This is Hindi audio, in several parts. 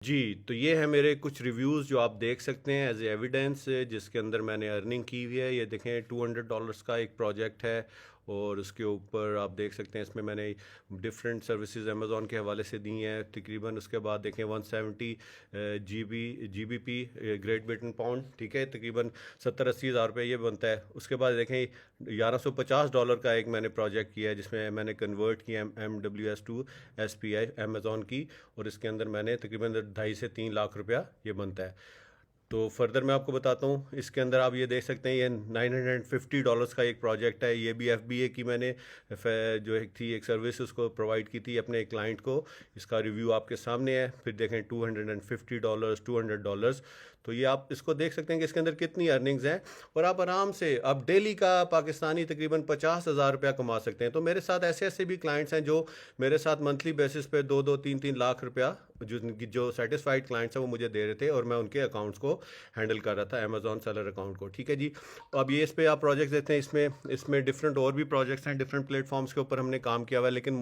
जी, तो ये है मेरे कुछ रिव्यूज़ जो आप देख सकते हैं एज़ एविडेंस, जिसके अंदर मैंने अर्निंग की हुई है। ये देखें $200 का एक प्रोजेक्ट है और उसके ऊपर आप देख सकते हैं इसमें मैंने डिफरेंट सर्विसेज अमेज़ॉन के हवाले से दी हैं तकरीबन। उसके बाद देखें 170 जीबीपी ग्रेट ब्रिटेन पाउंड, ठीक है, तकरीबन 70-80 हज़ार रुपये ये बनता है। उसके बाद देखें $1150 का एक मैंने प्रोजेक्ट किया है जिसमें मैंने कन्वर्ट किया MWS टू SPI अमेज़ॉन की, और इसके अंदर मैंने तकरीबन 2.5 से 3 लाख रुपया ये बनता है। तो फर्दर मैं आपको बताता हूँ, इसके अंदर आप ये देख सकते हैं ये $950 का एक प्रोजेक्ट है। ये भी FBA की मैंने जो एक थी एक सर्विस उसको प्रोवाइड की थी अपने क्लाइंट को। इसका रिव्यू आपके सामने है। फिर देखें $250, $200, तो ये आप इसको देख सकते हैं कि इसके अंदर कितनी अर्निंग्स हैं। और आप आराम से अब डेली का पाकिस्तानी तकरीबन 50,000 रुपया कमा सकते हैं। तो मेरे साथ ऐसे ऐसे भी क्लाइंट्स हैं जो मेरे साथ मंथली बेसिस पे 2-2, 3-3 लाख रुपया जो सेटिस्फाइड क्लाइंट्स हैं वो मुझे दे रहे थे, और मैं उनके अकाउंट्स को हैंडल कर रहा था, अमेजॉन सेलर अकाउंट को, ठीक है जी। अब ये इस पे आप प्रोजेक्ट्स देते हैं, इसमें इसमें डिफरेंट और भी प्रोजेक्ट्स हैं, डिफरेंट प्लेटफॉर्म्स के ऊपर हमने काम किया हुआ है, लेकिन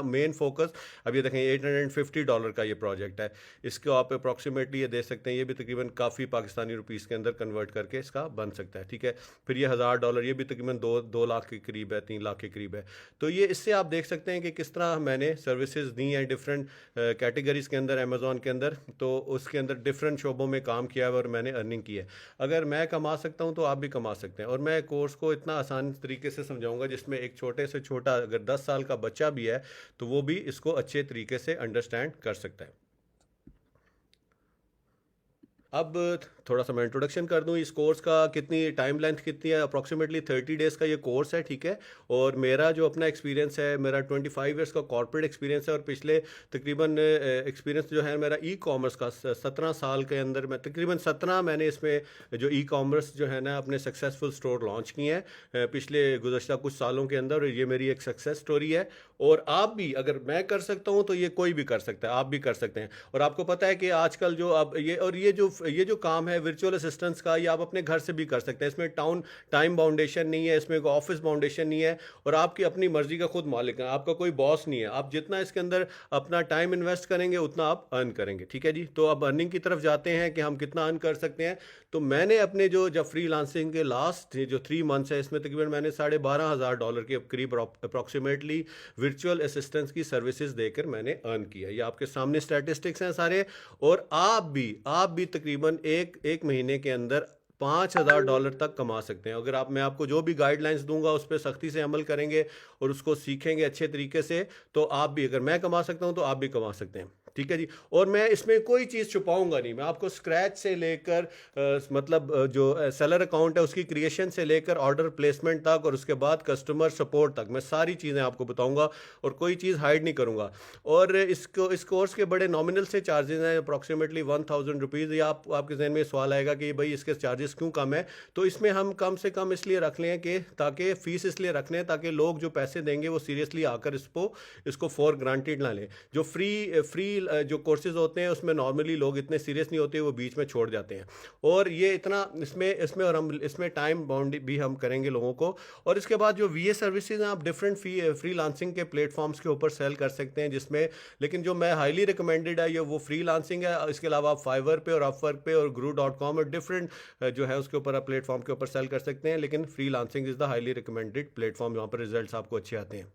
मेन फोकस अब ये देखें $850 का ये प्रोजेक्ट है। इसको आप अप्रॉक्सीमेटली ये दे सकते हैं, ये भी तकरीबन काफ़ी पाकिस्तानी रुपीज़ के अंदर कन्वर्ट करके इसका बन सकता है, ठीक है। फिर ये $1,000, ये भी तकरीबन 2 लाख के करीब है, 3 लाख के करीब है। तो ये इससे आप देख सकते हैं कि किस तरह मैंने सर्विसेज दी हैं डिफरेंट कैटेगरीज के अंदर अमेज़ॉन के अंदर। तो उसके अंदर डिफरेंट शोबों में काम किया है और मैंने अर्निंग की है। अगर मैं कमा सकता हूं तो आप भी कमा सकते हैं। और मैं कोर्स को इतना आसान तरीके से समझाऊंगा जिसमें एक छोटे से छोटा अगर 10 साल का बच्चा भी है तो वो भी इसको अच्छे तरीके से अंडरस्टैंड कर सकता है। अब थोड़ा सा मैं इंट्रोडक्शन कर दूं, इस कोर्स का कितनी टाइम लेंथ कितनी है, अप्रॉक्सीमेटली 30 डेज़ का ये कोर्स है, ठीक है। और मेरा जो अपना एक्सपीरियंस है, मेरा 25 ईयर्स का कॉर्पोरेट एक्सपीरियंस है, और पिछले तकरीबन एक्सपीरियंस जो है मेरा ई कॉमर्स का 17 साल के अंदर मैं तकरीबन 17 मैंने इसमें जो ई कॉमर्स जो है ना अपने सक्सेसफुल स्टोर लॉन्च किए हैं पिछले गुज़श्ता कुछ सालों के अंदर, और ये मेरी एक सक्सेस स्टोरी है। और आप भी, अगर मैं कर सकता हूँ तो ये कोई भी कर सकता है, आप भी कर सकते हैं। और आपको पता है कि आजकल जो अब ये जो काम है वर्चुअल असिस्टेंट्स का, ये आप अपने घर से भी कर सकते हैं। इसमें टाइम बाउंडेशन नहीं है, इसमें कोई ऑफिस बाउंडेशन नहीं है, और आपकी अपनी मर्जी का खुद मालिक है, आपका कोई बॉस नहीं है। आप जितना इसके अंदर अपना टाइम इन्वेस्ट करेंगे उतना आप अर्न करेंगे, ठीक है जी। तो अब अर्निंग की तरफ जाते हैं कि हम कितना अर्न कर सकते हैं। तो मैंने अपने जब फ्री लांसिंग के लास्ट जो 3 मंथ्स है इसमें तकरीबन मैंने $12,500 के करीब अप्रॉक्सीमेटली वर्चुअल असिस्टेंस की सर्विसेज देकर मैंने अर्न किया। ये आपके सामने स्टैटिस्टिक्स हैं सारे। और आप भी तकरीबन एक महीने के अंदर $5,000 तक कमा सकते हैं। अगर मैं आपको जो भी गाइडलाइंस दूंगा उस पर सख्ती से अमल करेंगे और उसको सीखेंगे अच्छे तरीके से, तो आप भी, अगर मैं कमा सकता हूं तो आप भी कमा सकते हैं, ठीक है जी। और मैं इसमें कोई चीज़ छुपाऊंगा नहीं, मैं आपको स्क्रैच से लेकर मतलब जो सेलर अकाउंट है उसकी क्रिएशन से लेकर ऑर्डर प्लेसमेंट तक और उसके बाद कस्टमर सपोर्ट तक मैं सारी चीज़ें आपको बताऊंगा और कोई चीज़ हाइड नहीं करूंगा। और इस कोर्स के बड़े नॉमिनल से चार्जेस हैं, अप्रॉक्सीमेटली ₹1,000। ये आपके जहन में सवाल आएगा कि भाई इसके चार्जेस क्यों कम है। तो इसमें हम कम से कम इसलिए रख लें कि ताकि फ़ीस इसलिए रख लें ताकि लोग जो पैसे देंगे वो सीरियसली आकर इसको फॉर ग्रांटेड ना लें। जो फ्री जो कोर्सेज होते हैं उसमें नॉर्मली लोग इतने सीरियस नहीं होते, वो बीच में छोड़ जाते हैं। और ये इतना इसमें और हम इसमें टाइम बाउंड भी हम करेंगे लोगों को। और इसके बाद जो VA सर्विसेज हैं आप डिफरेंट फ्री लांसिंग के प्लेटफॉर्म्स के ऊपर सेल कर सकते हैं, जिसमें लेकिन जो मैं हाईली रिकमेंडेड है ये वो फ्री लांसिंग है। इसके अलावा आप फाइवर पे और अपवर्क पे और guru.com और डिफरेंट जो है उसके ऊपर आप प्लेटफॉर्म के ऊपर सेल कर सकते हैं, लेकिन free lancing is the highly recommended platform जहाँ पर रिजल्ट्स आपको अच्छे आते हैं।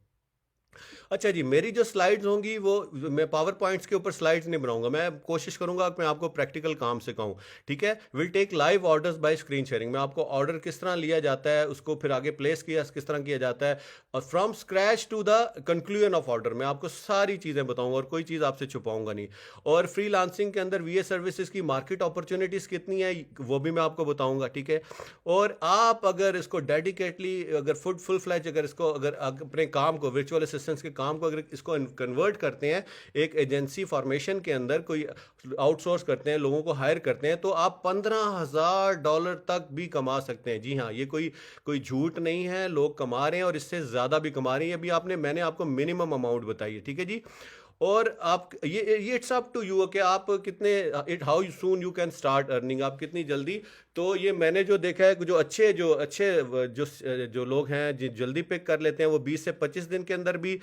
अच्छा जी, मेरी जो स्लाइड्स होंगी वो मैं पावर पॉइंट्स के ऊपर स्लाइड्स नहीं बनाऊंगा, मैं कोशिश करूंगा कि मैं आपको प्रैक्टिकल काम सिखाऊं, ठीक है। Will take live orders by screen sharing. मैं आपको ऑर्डर किस तरह लिया जाता है, उसको फिर आगे प्लेस किस तरह किया जाता है, और from scratch to the conclusion of order मैं आपको सारी चीज़ें बताऊंगा और कोई चीज़ आपसे छुपाऊंगा नहीं। और फ्री लांसिंग के अंदर VA सर्विसेज की मार्केट अपॉर्चुनिटीज़ कितनी है वो भी मैं आपको बताऊंगा, ठीक है। और आप अगर इसको डेडिकेटली अगर फुल फ्लैज अगर अपने काम को वर्चुअल असिस्टेंस के काम को अगर इसको कन्वर्ट करते हैं एक एजेंसी फॉर्मेशन के अंदर, कोई आउटसोर्स करते हैं, लोगों को हायर करते हैं, तो आप $15,000 तक भी कमा सकते हैं। जी हाँ, ये कोई झूठ नहीं है, लोग कमा रहे हैं और इससे ज़्यादा भी कमा रहे हैं। अभी मैंने आपको मिनिमम अमाउंट बताई है, ठीक है जी। और आप ये इट्स अप टू यू कि आप कितने, it how soon you can start earning, आप कितनी जल्दी। तो ये मैंने जो देखा है कि जो लोग हैं जो जल्दी पिक कर लेते हैं वो 20 से 25 दिन के अंदर भी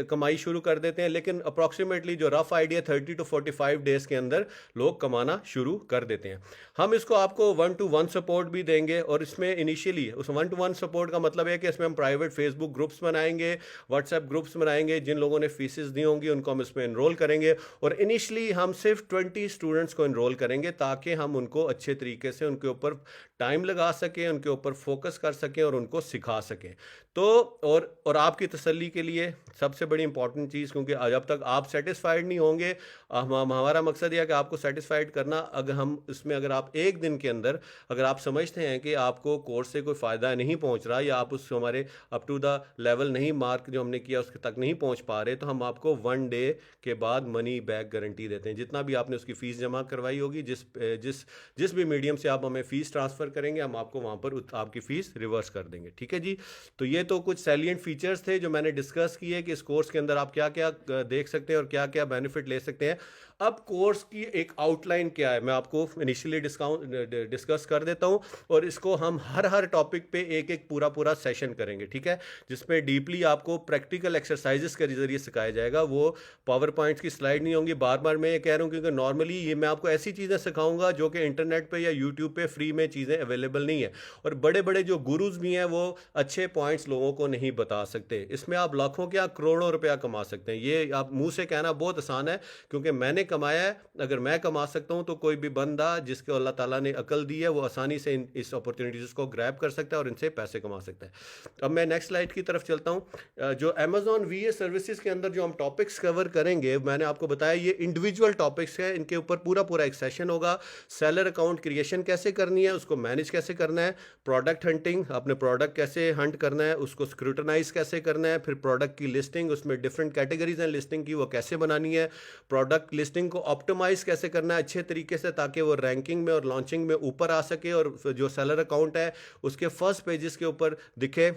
कमाई शुरू कर देते हैं, लेकिन अप्रॉक्सीमेटली जो रफ आइडिया 30 टू 45 डेज के अंदर लोग कमाना शुरू कर देते हैं। हम इसको आपको 1-to-1 सपोर्ट भी देंगे, और इसमें इनिशियली उस 1-to-1 सपोर्ट का मतलब है कि इसमें हम प्राइवेट फेसबुक ग्रुप्स बनाएंगे, व्हाट्सएप ग्रुप्स बनाएंगे, जिन लोगों ने फीसेस दी होंगी उनको हम इसमें एनरोल करेंगे, और इनिशियली हम सिर्फ 20 स्टूडेंट्स को एनरोल करेंगे ताकि हम उनको अच्छे तरीके से उनके ऊपर टाइम लगा सकें, उनके ऊपर फोकस कर सकें और उनको सिखा सकें। तो और आपकी तसल्ली के लिए सबसे बड़ी इंपॉर्टेंट चीज़, क्योंकि जब तक आप सेटिस्फाइड नहीं होंगे, हमारा मकसद यह है कि आपको सेटिस्फाइड करना। अगर आप एक दिन के अंदर अगर आप समझते हैं कि आपको कोर्स से कोई फ़ायदा नहीं पहुंच रहा, या आप उस हमारे अप टू द लेवल नहीं, मार्क जो हमने किया उसके तक नहीं पहुंच पा रहे, तो हम आपको 1 डे के बाद मनी बैक गारंटी देते हैं। जितना भी आपने उसकी फ़ीस जमा करवाई होगी, जिस जिस जिस भी मीडियम से आप हमें फ़ीस ट्रांसफ़र करेंगे, हम आपको वहाँ पर आपकी फ़ीस रिवर्स कर देंगे। ठीक है जी। तो ये तो कुछ सैलिएंट फीचर्स थे जो मैंने डिस्कस किए कि इस कोर्स के अंदर आप क्या क्या देख सकते हैं और क्या क्या बेनिफिट ले सकते हैं। अब कोर्स की एक आउटलाइन क्या है मैं आपको इनिशियली डिस्कस कर देता हूं, और इसको हम हर टॉपिक पे एक एक पूरा सेशन करेंगे, ठीक है, जिसमें डीपली आपको प्रैक्टिकल एक्सरसाइजेस के जरिए सिखाया जाएगा। वो पावर पॉइंट्स की स्लाइड नहीं होंगी। बार बार मैं ये कह रहा हूँ क्योंकि नॉर्मली ये मैं आपको ऐसी चीज़ें सिखाऊंगा जो कि इंटरनेट पे या यूट्यूब पे फ्री में चीज़ें अवेलेबल नहीं है, और बड़े बड़े जो गुरुज भी हैं वो अच्छे पॉइंट्स लोगों को नहीं बता सकते। इसमें आप लाखों क्या करोड़ों रुपया कमा सकते हैं। ये आप मुंह से कहना बहुत आसान है, क्योंकि मैंने कमाया है। अगर मैं कमा सकता हूं तो कोई भी बंदा जिसको अल्लाह ताला ने अकल दी है वो आसानी से इस अपॉर्चुनिटीज को ग्रैब कर सकता है और इनसे पैसे कमा सकता है। अब मैं नेक्स्ट स्लाइड की तरफ चलता हूं। जो अमेजॉन वीए सर्विसेज के अंदर जो हम टॉपिक्स कवर करेंगे, मैंने आपको बताया ये इंडिविजुअल टॉपिक्स है, इनके ऊपर पूरा एक सेशन होगा। सेलर अकाउंट क्रिएशन कैसे करनी है, उसको मैनेज कैसे करना है, प्रोडक्ट हंटिंग, अपने प्रोडक्ट कैसे हंट करना है, उसको स्क्रूटनाइज कैसे करना है, फिर प्रोडक्ट की लिस्टिंग, उसमें डिफरेंट कैटेगरीज हैं लिस्टिंग की, वो कैसे बनानी है, प्रोडक्ट लिस्टिंग को ऑप्टिमाइज कैसे करना है अच्छे तरीके से ताकि वो रैंकिंग में और लॉन्चिंग में ऊपर आ सके, और जो सेलर अकाउंट है उसके फर्स्ट पेजेस के ऊपर दिखे।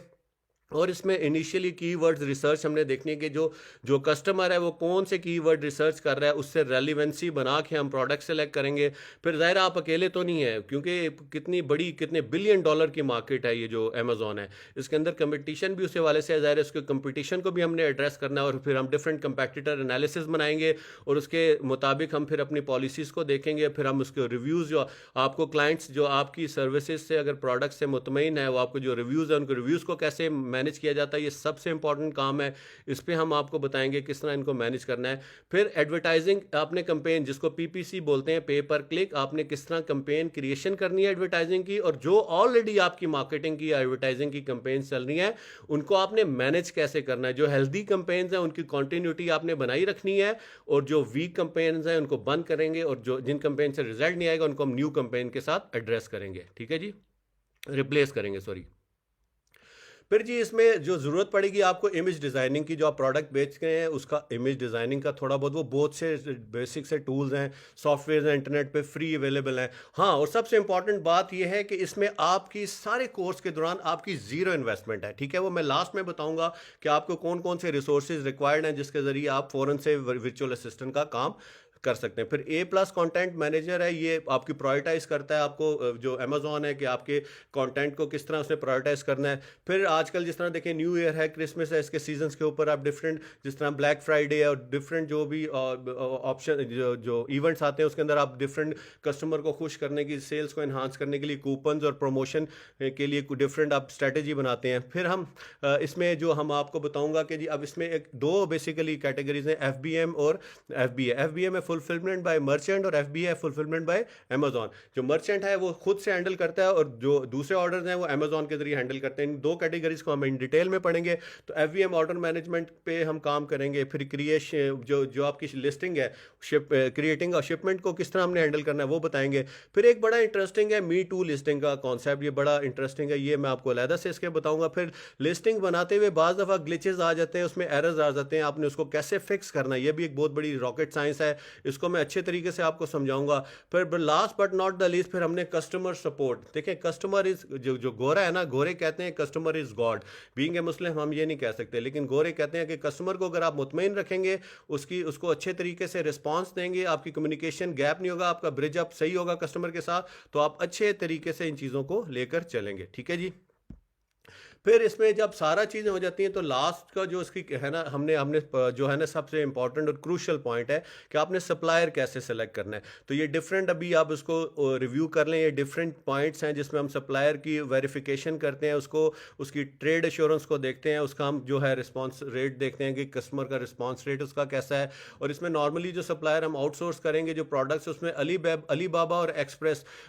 और इसमें इनिशियली कीवर्ड्स रिसर्च हमने देखनी है कि जो कस्टमर है वो कौन से कीवर्ड रिसर्च कर रहा है, उससे रेलिवेंसी बना के हम प्रोडक्ट सेलेक्ट करेंगे। फिर ज़ाहिर आप अकेले तो नहीं है, क्योंकि कितने बिलियन डॉलर की मार्केट है ये जो अमेजोन है, इसके अंदर कंपटीशन भी उस हवाले से है। ज़ाहिर है उसके कंपटीशन को भी हमने एड्रेस करना है, और फिर हम डिफरेंट कंपेटिटर एनालिसिस बनाएंगे, और उसके मुताबिक हम फिर अपनी पॉलिसीज़ को देखेंगे। फिर हम उसके रिव्यूज़, जो आपको क्लाइंट्स जो आपकी सर्विसेज से अगर प्रोडक्ट से मुतमईन है, वो आपको जो रिव्यूज़ है उनको रिव्यूज़ को कैसे मैनेज किया जाता है, ये सबसे इंपॉर्टेंट काम है। इस पे हम आपको बताएंगे किस तरह इनको मैनेज करना है। फिर एडवर्टाइजिंग, आपने कंपेन जिसको पीपीसी बोलते हैं, पे पर क्लिक, आपने किस तरह कंपेन क्रिएशन करनी है एडवर्टाइजिंग की, और जो ऑलरेडी आपकी मार्केटिंग की एडवर्टाइजिंग की कंपेन चल रही है उनको आपने मैनेज कैसे करना है। जो हेल्दी कंपेन्स हैं उनकी कंटिन्यूटी आपने बनाई रखनी है, और जो वीक कंपेन्स हैं उनको बंद करेंगे, और जो जिन कंपेन से रिजल्ट नहीं आएगा उनको हम न्यू कंपेन के साथ एड्रेस करेंगे। ठीक है जी, रिप्लेस करेंगे, सॉरी। फिर जी इसमें जो ज़रूरत पड़ेगी आपको इमेज डिज़ाइनिंग की, जो आप प्रोडक्ट बेच रहे हैं उसका इमेज डिज़ाइनिंग का थोड़ा बहुत, वो बहुत से बेसिक से टूल्स हैं, सॉफ्टवेयर हैं, इंटरनेट पे फ्री अवेलेबल हैं। हाँ, और सबसे इंपॉर्टेंट बात यह है कि इसमें आपकी सारे कोर्स के दौरान आपकी ज़ीरो इन्वेस्टमेंट है। ठीक है, वो मैं लास्ट में बताऊंगा कि आपको कौन कौन से रिसोर्सेज रिक्वायर्ड हैं जिसके ज़रिए आप फ़ौरन से वर्चुअल असिस्टेंट का काम कर सकते हैं। फिर A+ कंटेंट मैनेजर है, ये आपकी प्रायोरिटाइज करता है आपको, जो अमेजोन है कि आपके कंटेंट को किस तरह उसने प्रायोरिटाइज करना है। फिर आजकल जिस तरह देखें न्यू ईयर है, क्रिसमस है, इसके सीजन्स के ऊपर आप डिफरेंट, जिस तरह ब्लैक फ्राइडे है और डिफरेंट जो भी ऑप्शन जो इवेंट्स आते हैं उसके अंदर आप डिफरेंट कस्टमर को खुश करने की, सेल्स को इन्हांस करने के लिए कूपन्स और प्रमोशन के लिए डिफरेंट आप स्ट्रैटेजी बनाते हैं। फिर हम इसमें जो हम आपको बताऊंगा कि जी अब इसमें एक दो बेसिकली कैटेगरीज हैं, FBM और FBA। FBM है फुलफिलमेंट बाय मर्चेंट, और FBA है फुलफिलमेंट बाय अमेजोन। जो मर्चेंट है वो खुद से हैंडल करता है, और जो दूसरे ऑर्डर्स हैं वो अमेजोन के जरिए हैंडल करते हैं। इन दो कैटेगरीज को हम इन डिटेल में पढ़ेंगे। तो FBM ऑर्डर मैनेजमेंट पे हम काम करेंगे। फिर क्रिएशन, जो आपकी लिस्टिंग है, क्रिएटिंग और शिपमेंट को किस तरह हमने हैंडल करना है वो बताएंगे। फिर एक बड़ा इंटरेस्टिंग है मी टू लिस्टिंग का कॉन्सेप्ट, ये बड़ा इंटरेस्टिंग है, ये मैं आपको अलहदा से इसके बताऊंगा। फिर लिस्टिंग बनाते हुए बाज़ दफ़ा ग्लिचेस आ जाते हैं, उसमें एरर्स आ जाते हैं, आपने उसको कैसे फिक्स करना है, ये भी एक बहुत बड़ी रॉकेट साइंस है। इसको मैं अच्छे तरीके से आपको समझाऊंगा। फिर last but not the least फिर हमने कस्टमर सपोर्ट। देखें, कस्टमर इज जो गोरा है ना, गोरे कहते हैं customer is God. Being a Muslim हम ये नहीं कह सकते, लेकिन गोरे कहते हैं कि कस्टमर को अगर आप मुतमईन रखेंगे, उसको अच्छे तरीके से रिस्पॉन्स देंगे, आपकी कम्युनिकेशन गैप नहीं होगा, आपका ब्रिज अप सही होगा कस्टमर के साथ, तो आप अच्छे तरीके से इन चीज़ों को लेकर चलेंगे। ठीक है जी। फिर इसमें जब सारा चीज़ें हो जाती हैं तो लास्ट का जो इसकी है ना, हमने हमने जो है ना सबसे इंपॉर्टेंट और क्रूशियल पॉइंट है कि आपने सप्लायर कैसे सेलेक्ट करना है। तो ये डिफरेंट, अभी आप इसको रिव्यू कर लें, ये डिफरेंट पॉइंट्स हैं जिसमें हम सप्लायर की वेरिफिकेशन करते हैं, उसको उसकी ट्रेड एश्योरेंस को देखते हैं, उसका हम जो है रिस्पॉन्स रेट देखते हैं कि कस्टमर का रिस्पॉन्स रेट उसका कैसा है। और इसमें नॉर्मली जो सप्लायर हम आउटसोर्स करेंगे जो प्रोडक्ट्स, उसमें अली बाबा और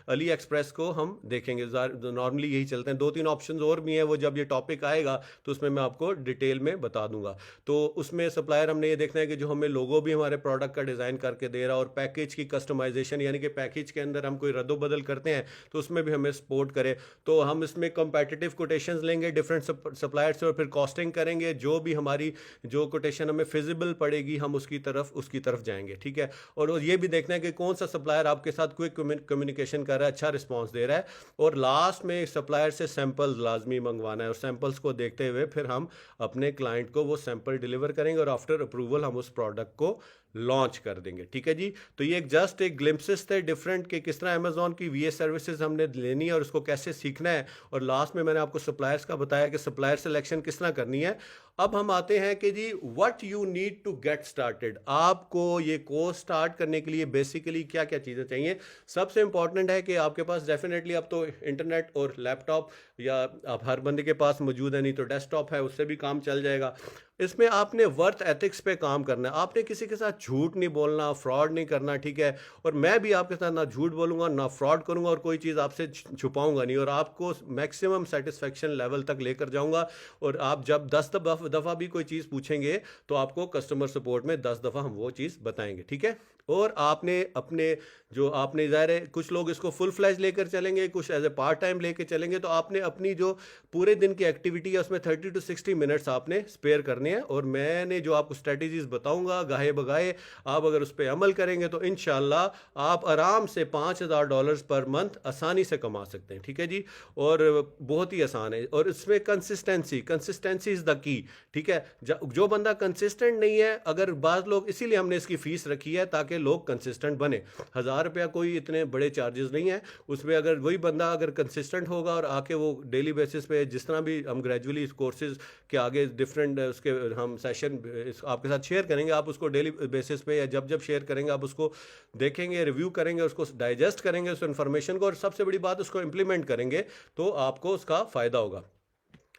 अली एक्सप्रेस को हम देखेंगे। नॉर्मली यही चलते हैं। 2-3 ऑप्शंस और भी हैं, वो जब ये टॉपिक आएगा तो उसमें मैं आपको डिटेल में बता दूंगा। तो उसमें सप्लायर हमने ये देखना है कि जो हमें लोगो भी हमारे प्रोडक्ट का डिजाइन करके दे रहा है, और पैकेज की कस्टमाइजेशन, यानी कि पैकेज के अंदर हम कोई रद्दो बदल करते हैं तो उसमें भी हमें सपोर्ट करे। तो हम इसमें कंपेटिटिव कोटेशंस लेंगे डिफरेंट सप्लायर से, और फिर कॉस्टिंग करेंगे। जो भी हमारी जो कोटेशन हमें फिजिबल पड़ेगी हम उसकी तरफ जाएंगे। ठीक है। और ये भी देखना है कि कौन सा सप्लायर आपके साथ क्विक कम्युनिकेशन कर रहा है, अच्छा रिस्पॉन्स दे रहा है। और लास्ट में सप्लायर से सैंपल्स लाजमी मंगवाना है, और सैंपल्स को देखते हुए फिर हम अपने क्लाइंट को वो सैंपल डिलीवर करेंगे, और आफ्टर अप्रूवल हम उस प्रोडक्ट को लॉन्च कर देंगे। ठीक है जी। तो ये जस्ट एक ग्लिम्पसेस थे डिफरेंट के किस तरह अमेजोन की वीए सर्विसेज हमने लेनी है और उसको कैसे सीखना है। और लास्ट में मैंने आपको सप्लायर्स का बताया कि सप्लायर सिलेक्शन किस तरह करनी है। अब हम आते हैं कि जी what you need to get started. आपको ये कोर्स स्टार्ट करने के लिए बेसिकली क्या क्या चीज़ें चाहिए। सबसे इंपॉर्टेंट है कि आपके पास डेफिनेटली अब तो इंटरनेट और लैपटॉप या आप हर बंदे के पास मौजूद है, नहीं तो डेस्कटॉप है, उससे भी काम चल जाएगा। इसमें आपने वर्थ एथिक्स पे काम करना है। आपने किसी के साथ झूठ नहीं बोलना, फ्रॉड नहीं करना। ठीक है। और मैं भी आपके साथ ना झूठ बोलूंगा ना फ्रॉड करूंगा, और कोई चीज़ आपसे छुपाऊंगा नहीं, और आपको मैक्सिमम सेटिस्फेक्शन लेवल तक लेकर जाऊंगा। और आप जब 10 दफ़ा भी कोई चीज़ पूछेंगे तो आपको कस्टमर सपोर्ट में 10 दफ़ा हम वो चीज़ बताएंगे। ठीक है। और आपने अपने जो आपने ज़ाहिर है कुछ लोग इसको फुल फ्लैज लेकर चलेंगे, कुछ एज ए पार्ट टाइम लेकर चलेंगे। तो आपने अपनी जो पूरे दिन की एक्टिविटी है उसमें 30 to 60 मिनट्स आपने स्पेयर करने हैं। और मैंने जो आपको स्ट्रेटजीज बताऊंगा गाहे बगाए, आप अगर उस पर अमल करेंगे तो इंशाल्लाह आप आराम से $5,000 पर मंथ आसानी से कमा सकते हैं। ठीक है जी। और बहुत ही आसान है। और इसमें कंसिस्टेंसी इज़ द की। ठीक है। जो बंदा कंसिस्टेंट नहीं है, अगर बाज़ लोग, इसीलिए हमने इसकी फीस रखी है ताकि लोग कंसिस्टेंट बने। ₹1,000 कोई इतने बड़े चार्जेस नहीं है उसमें। अगर वही बंदा अगर कंसिस्टेंट होगा और आके वो डेली बेसिस पे, जिस तरह भी हम ग्रेजुअली इस कोर्सेज के आगे डिफरेंट उसके हम सेशन आपके साथ शेयर करेंगे, आप उसको डेली बेसिस पे या जब जब शेयर करेंगे आप उसको देखेंगे, रिव्यू करेंगे, उसको डाइजेस्ट करेंगे उस इन्फॉर्मेशन को, और सबसे बड़ी बात उसको इम्प्लीमेंट करेंगे तो आपको उसका फ़ायदा होगा।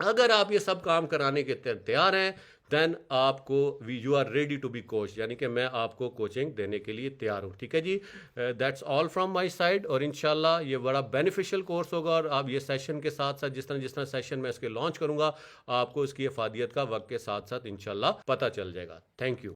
अगर आप ये सब काम कराने के तैयार हैं, देन आपको you are ready to be coach, यानी कि मैं आपको कोचिंग देने के लिए तैयार हूँ। ठीक है जी। That's all from my side. और इंशाल्लाह ये बड़ा बेनिफिशियल कोर्स होगा, और आप ये सेशन के साथ साथ जिस तरह सेशन मैं इसके लॉन्च करूँगा, आपको इसकी अफादियत का वक्त के साथ साथ इंशाल्लाह पता चल जाएगा। Thank you.